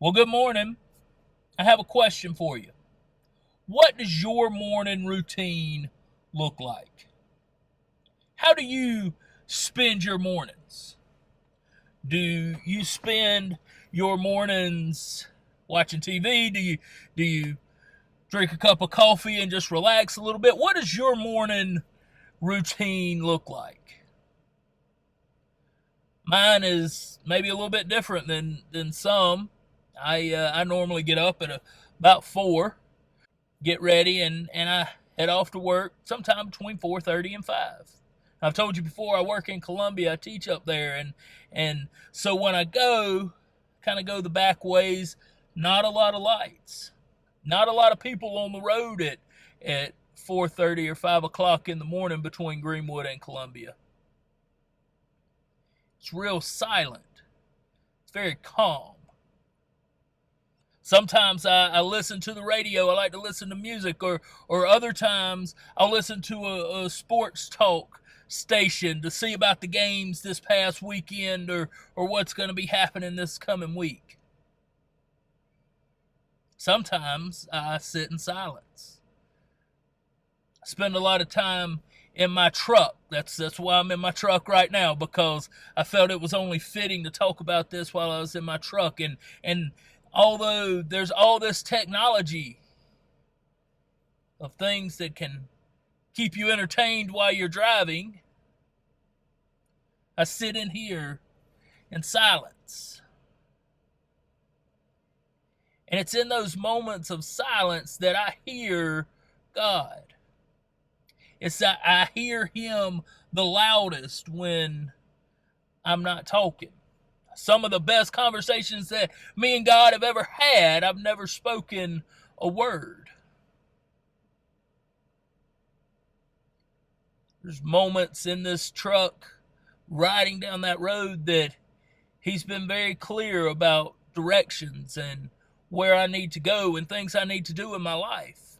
Well, good morning. I have a question for you. What does your morning routine look like? How do you spend your mornings? Do you spend your mornings watching TV? Do you drink a cup of coffee and just relax a little bit? What does your morning routine look like? Mine is maybe a little bit different than some. I normally get up at about 4, get ready, and I head off to work sometime between 4:30 and 5. I've told you before, I work in Columbia. I teach up there, and so when I go, kind of go the back ways. Not a lot of lights, not a lot of people on the road at 4:30 or 5 o'clock in the morning between Greenwood and Columbia. It's real silent. It's very calm. Sometimes I listen to the radio. I like to listen to music, or other times I'll listen to a sports talk station to see about the games this past weekend, or what's going to be happening this coming week. Sometimes I sit in silence. I spend a lot of time in my truck. That's why I'm in my truck right now, because I felt it was only fitting to talk about this while I was in my truck. And although there's all this technology of things that can keep you entertained while you're driving, I sit in here in silence. And it's in those moments of silence that I hear God. It's that I hear Him the loudest when I'm not talking. Some of the best conversations that me and God have ever had, I've never spoken a word. There's moments in this truck riding down that road that He's been very clear about directions and where I need to go and things I need to do in my life.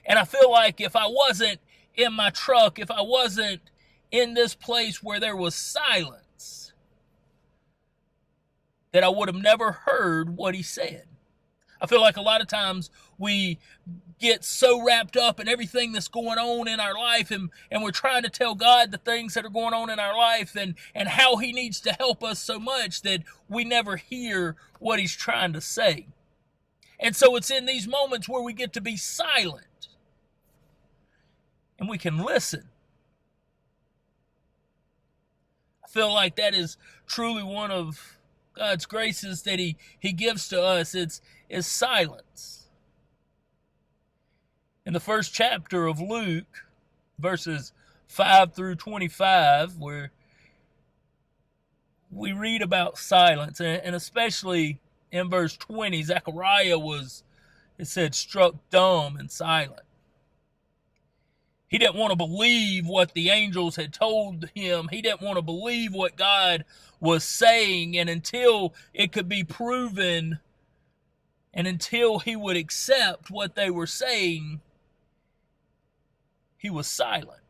And I feel like if I wasn't in my truck, if I wasn't in this place where there was silence, that I would have never heard what He said. I feel like a lot of times we get so wrapped up in everything that's going on in our life, and we're trying to tell God the things that are going on in our life and how He needs to help us so much that we never hear what He's trying to say. And so it's in these moments where we get to be silent and we can listen. I feel like that is truly one of God's graces that He gives to us. Is silence. In the first chapter of Luke, verses 5 through 25, where we read about silence, and especially in verse 20, Zechariah was, it said, struck dumb and silent. He didn't want to believe what the angels had told him. He didn't want to believe what God was saying. And until it could be proven, and until he would accept what they were saying, he was silent.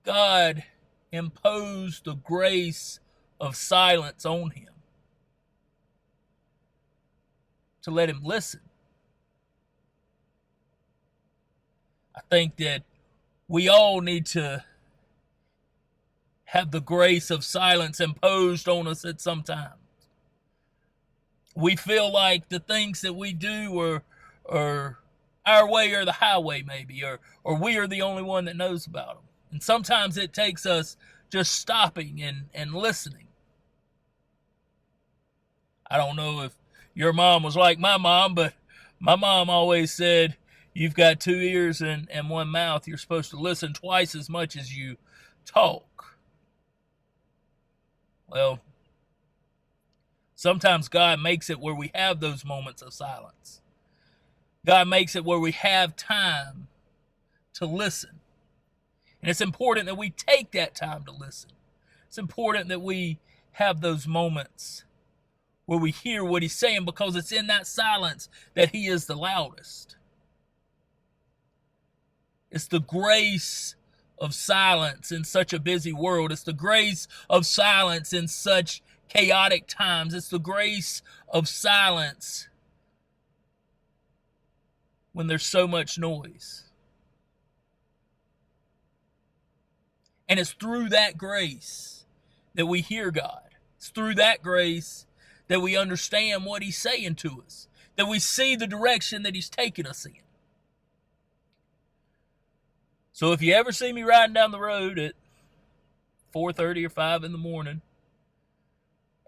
God imposed the grace of silence on him to let him listen. I think that we all need to have the grace of silence imposed on us at some time. We feel like the things that we do are our way or the highway, maybe, or we are the only one that knows about them. And sometimes it takes us just stopping and listening. I don't know if your mom was like my mom, but my mom always said, you've got 2 ears and one mouth. You're supposed to listen twice as much as you talk. Well, sometimes God makes it where we have those moments of silence. God makes it where we have time to listen. And it's important that we take that time to listen. It's important that we have those moments where we hear what He's saying, because it's in that silence that He is the loudest. It's the grace of silence in such a busy world. It's the grace of silence in such chaotic times. It's the grace of silence when there's so much noise. And it's through that grace that we hear God. It's through that grace that we understand what He's saying to us, that we see the direction that He's taking us in. So if you ever see me riding down the road at 4:30 or 5 in the morning,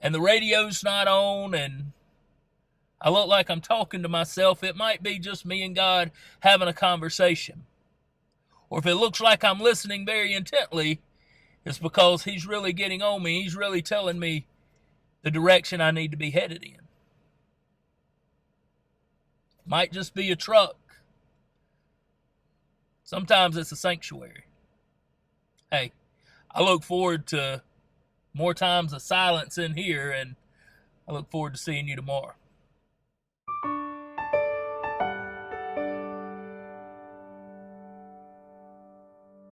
and the radio's not on, and I look like I'm talking to myself, it might be just me and God having a conversation. Or if it looks like I'm listening very intently, it's because He's really getting on me. He's really telling me the direction I need to be headed in. Might just be a truck. Sometimes it's a sanctuary. Hey, I look forward to more times of silence in here, and I look forward to seeing you tomorrow.